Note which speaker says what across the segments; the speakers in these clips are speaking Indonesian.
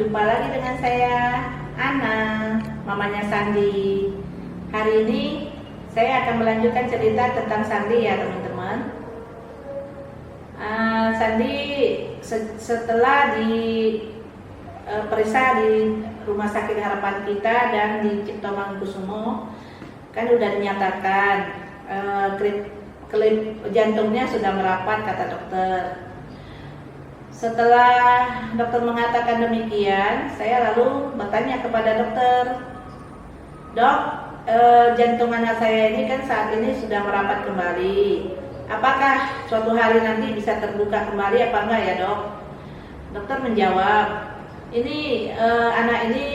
Speaker 1: Jumpa lagi dengan saya, Ana, mamanya Sandi. Hari ini saya akan melanjutkan cerita tentang Sandi ya teman-teman. Sandi setelah diperiksa di Rumah Sakit Harapan Kita dan di Cipto Mangunkusumo, kan udah dinyatakan klip jantungnya sudah merapat kata dokter. Setelah dokter mengatakan demikian, saya lalu bertanya kepada dokter, "Dok, jantung anak saya ini kan saat ini sudah merapat kembali. Apakah suatu hari nanti bisa terbuka kembali apa enggak ya, Dok?" Dokter menjawab, "Ini anak ini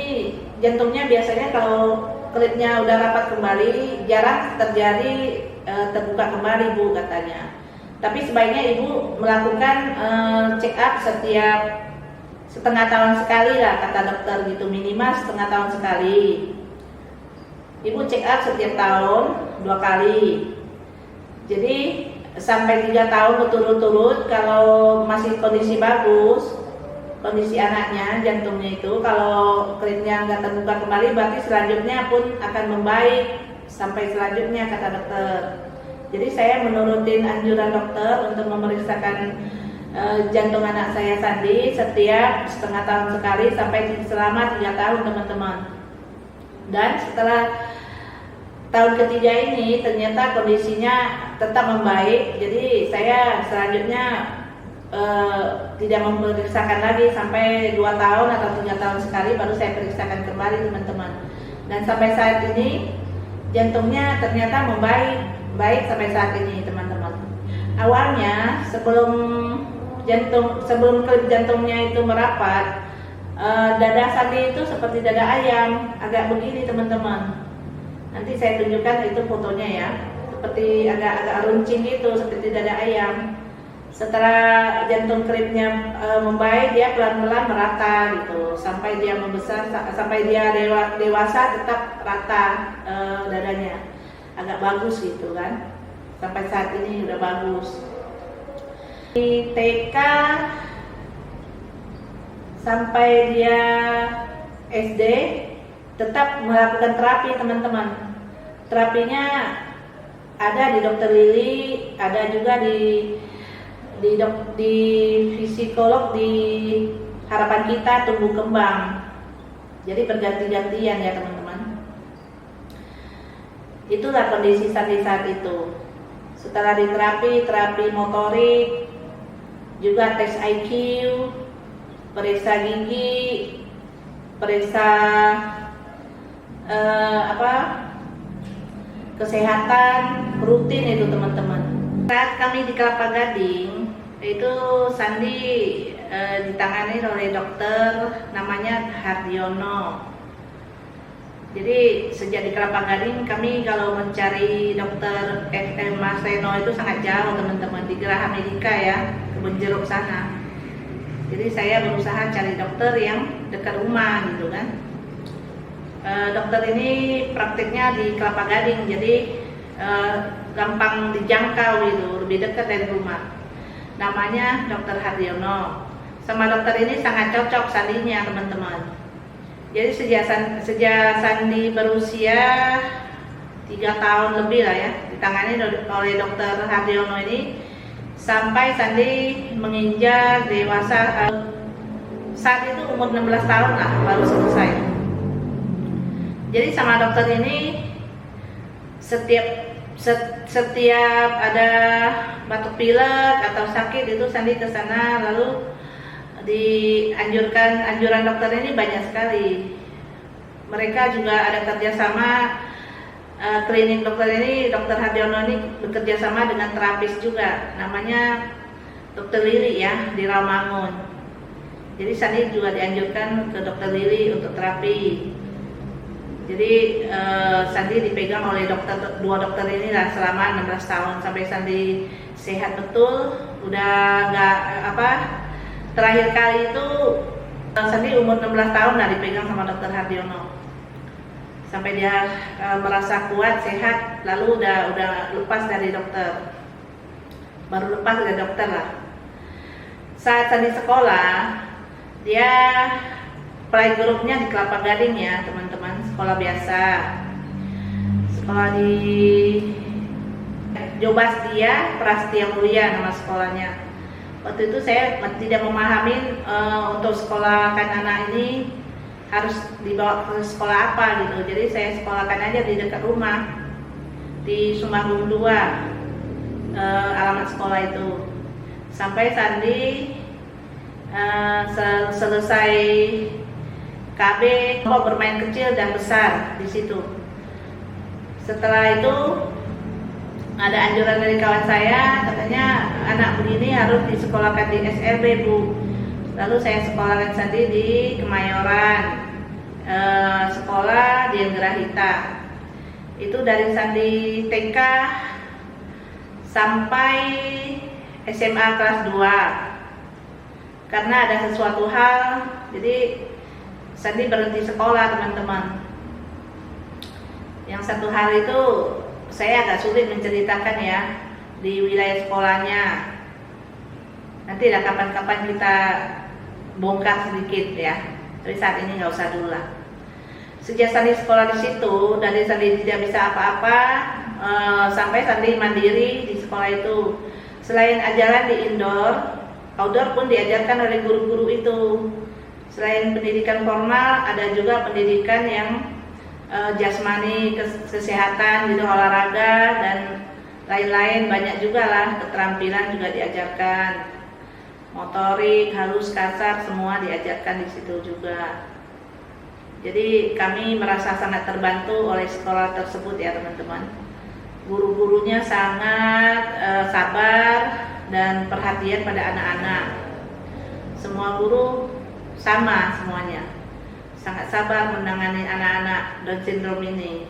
Speaker 1: jantungnya biasanya kalau klipnya udah rapat kembali jarang terjadi terbuka kembali, Bu," katanya. Tapi sebaiknya Ibu melakukan check up setiap setengah tahun sekali lah kata dokter gitu, minimal setengah tahun sekali. Ibu check up setiap tahun 2 kali. Jadi sampai 3 tahun berturut-turut kalau masih kondisi bagus, kondisi anaknya jantungnya itu, kalau klipnya nggak terbuka kembali berarti selanjutnya pun akan membaik sampai selanjutnya kata dokter. Jadi saya menurutin anjuran dokter untuk memeriksakan jantung anak saya Sandi setiap setengah tahun sekali sampai selama 3 tahun teman-teman. Dan setelah tahun ketiga ini ternyata kondisinya tetap membaik. Jadi saya selanjutnya tidak memeriksakan lagi sampai 2 tahun atau 3 tahun sekali baru saya periksakan kembali teman-teman. Dan sampai saat ini jantungnya ternyata baik sampai saat ini teman-teman. Awalnya sebelum klip jantungnya itu merapat, dada Sandi itu seperti dada ayam, agak begini teman-teman. Nanti saya tunjukkan itu fotonya ya, seperti agak runcing gitu, seperti dada ayam. Setelah jantung klipnya membaik, dia pelan-pelan merata gitu, sampai dia membesar, sampai dia dewasa tetap rata dadanya. Agak bagus gitu kan, sampai saat ini udah bagus. Di TK sampai dia SD tetap melakukan terapi teman-teman. Terapinya ada di Dokter Lili, ada juga di psikolog di Harapan Kita Tumbuh Kembang. Jadi berganti-gantian ya teman-teman. Itulah kondisi Sandi saat itu. Setelah terapi motorik, juga tes IQ, periksa gigi, periksa kesehatan rutin itu teman-teman. Saat kami di Kelapa Gading, itu Sandi ditangani oleh dokter namanya Hardiono. Jadi sejak di Kelapa Gading kami kalau mencari dokter FM Maseno itu sangat jauh teman-teman, di Geraha Medika ya, Kebun Jeruk sana. Jadi saya berusaha cari dokter yang dekat rumah gitu kan. Dokter ini praktiknya di Kelapa Gading, jadi gampang dijangkau gitu, lebih dekat dari rumah. Namanya Dokter Hardiono. Sama dokter ini sangat cocok Sandinya teman-teman. Jadi sejak Sandi berusia 3 tahun lebih lah ya, ditangani oleh Dokter Hardiono ini sampai Sandi menginjak dewasa, saat itu umur 16 tahun lah baru selesai. Jadi sama dokter ini setiap ada batuk pilek atau sakit itu Sandi ke sana, lalu anjuran dokter ini banyak sekali. Mereka juga ada kerjasama klinik dokter ini, Dokter Hardiono ini bekerja sama dengan terapis juga, namanya Dokter Lili ya di Rawamangun. Jadi Sandi juga dianjurkan ke Dokter Lili untuk terapi. Jadi Sandi dipegang oleh dua dokter ini lah selama 16 tahun sampai Sandi sehat betul. Udah nggak terakhir kali itu Sandi umur 16 tahun lah dipegang sama Dokter Hardiono. Sampai dia merasa kuat, sehat, lalu udah lepas dari dokter. Baru lepas dari dokter lah. Saat Sandi sekolah, dia playgroupnya di Kelapa Gading ya teman-teman, sekolah biasa. Sekolah di Jobastia Prastia Mulia nama sekolahnya. Waktu itu saya tidak memahami untuk sekolahkan anak ini harus dibawa ke sekolah apa gitu. Jadi saya sekolahkan aja di dekat rumah di Sumanggung 2 alamat sekolah itu. Sampai Sandi selesai KB bermain kecil dan besar di situ. Setelah itu ada anjuran dari kawan saya, katanya anak begini harus disekolahkan di SLB Bu. Lalu saya sekolahkan Sandi di Kemayoran, sekolah di Gerahita. Itu dari Sandi TK sampai SMA kelas 2. Karena ada sesuatu hal, jadi Sandi berhenti sekolah teman-teman. Yang satu hal itu saya agak sulit menceritakan ya di wilayah sekolahnya. Nanti lah kapan-kapan kita bongkar sedikit ya. Tapi saat ini nggak usah dulu lah. Sejak Sandi sekolah di situ, dari Sandi tidak bisa apa-apa sampai Sandi mandiri di sekolah itu. Selain ajaran di indoor, outdoor pun diajarkan oleh guru-guru itu. Selain pendidikan formal, ada juga pendidikan yang jasmani, kesehatan, gitu, olahraga dan lain-lain, banyak juga lah, keterampilan juga diajarkan, motorik, halus, kasar, semua diajarkan di situ juga. Jadi kami merasa sangat terbantu oleh sekolah tersebut ya teman-teman. Guru-gurunya sangat sabar dan perhatian pada anak-anak. Semua guru sama semuanya, sangat sabar menangani anak-anak Down syndrome ini.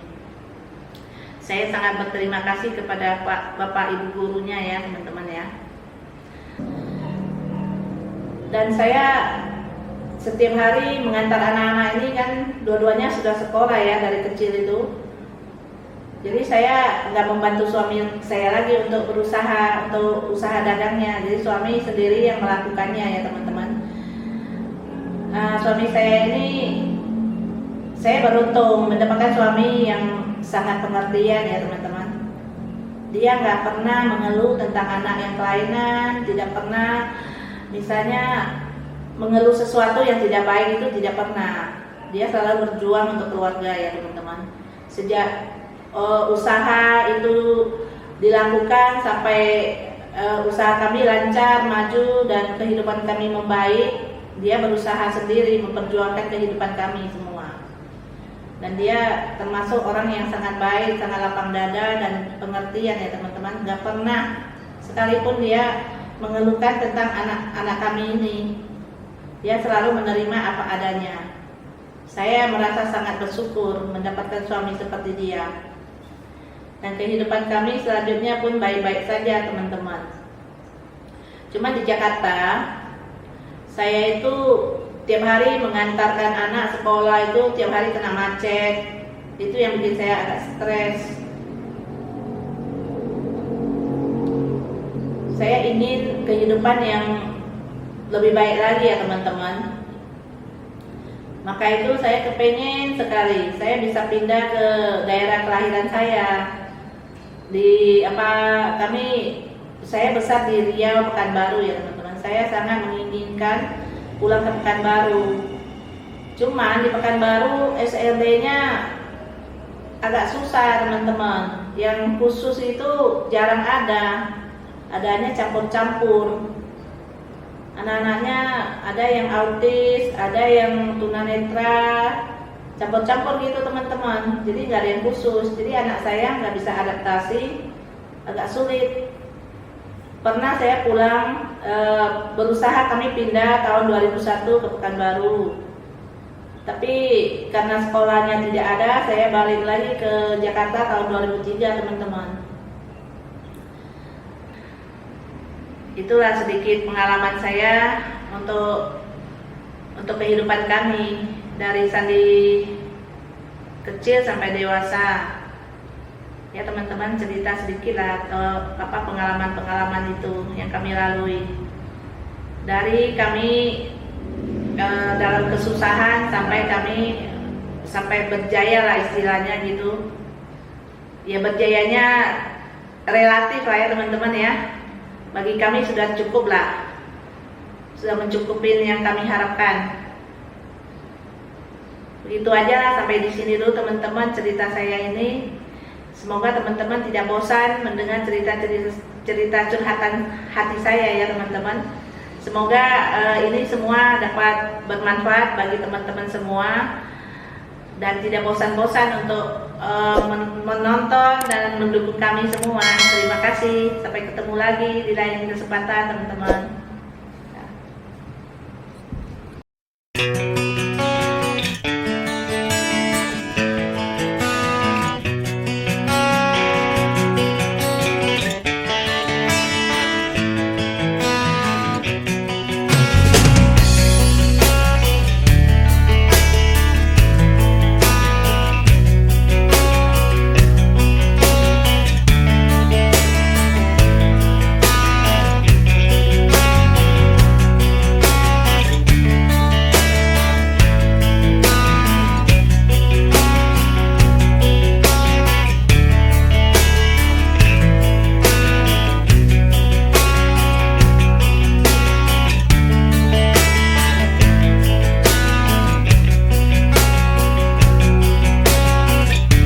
Speaker 1: Saya sangat berterima kasih kepada Bapak Ibu gurunya ya teman-teman ya. Dan saya setiap hari mengantar anak-anak ini kan dua-duanya sudah sekolah ya dari kecil itu. Jadi saya nggak membantu suami saya lagi untuk berusaha, untuk usaha dagangnya. Jadi suami sendiri yang melakukannya ya teman-teman. Suami saya ini, saya beruntung mendapatkan suami yang sangat pengertian ya teman-teman. Dia nggak pernah mengeluh tentang anak yang kelainan, tidak pernah misalnya mengeluh sesuatu yang tidak baik, itu tidak pernah. Dia selalu berjuang untuk keluarga ya teman-teman. Sejak usaha itu dilakukan sampai usaha kami lancar, maju dan kehidupan kami membaik, dia berusaha sendiri memperjuangkan kehidupan kami semua. Dan dia termasuk orang yang sangat baik, sangat lapang dada dan pengertian ya teman-teman. Gak pernah sekalipun dia mengeluhkan tentang anak-anak kami ini. Dia selalu menerima apa adanya. Saya merasa sangat bersyukur mendapatkan suami seperti dia. Dan kehidupan kami selanjutnya pun baik-baik saja teman-teman. Cuma di Jakarta, saya itu tiap hari mengantarkan anak sekolah itu tiap hari kena macet. Itu yang bikin saya agak stres. Saya ingin kehidupan yang lebih baik lagi ya teman-teman. Maka itu saya kepengen sekali saya bisa pindah ke daerah kelahiran saya. Saya besar di Riau, Pekanbaru ya teman-teman. Saya sangat menginginkan pulang ke Pekanbaru. Cuman di Pekanbaru SLB-nya agak susah teman-teman. Yang khusus itu jarang ada. Adanya campur-campur. Anak-anaknya ada yang autis, ada yang tunanetra, campur-campur gitu teman-teman. Jadi nggak ada yang khusus. Jadi anak saya nggak bisa adaptasi, agak sulit. Pernah saya pulang, berusaha kami pindah tahun 2001 ke Pekanbaru. Tapi karena sekolahnya tidak ada, saya balik lagi ke Jakarta tahun 2003 teman-teman. Itulah sedikit pengalaman saya untuk kehidupan kami dari Sandi kecil sampai dewasa. Ya teman-teman, cerita sedikit lah pengalaman-pengalaman itu yang kami lalui. Dari kami dalam kesusahan sampai kami berjaya lah istilahnya gitu. Ya berjayanya relatif lah ya teman-teman ya. Bagi kami sudah cukup lah, sudah mencukupin yang kami harapkan. Begitu aja lah, sampai di sini dulu teman-teman cerita saya ini. Semoga teman-teman tidak bosan mendengar cerita curhatan hati saya ya teman-teman. Semoga ini semua dapat bermanfaat bagi teman-teman semua dan tidak bosan-bosan untuk menonton dan mendukung kami semua. Terima kasih, sampai ketemu lagi di lain kesempatan teman-teman.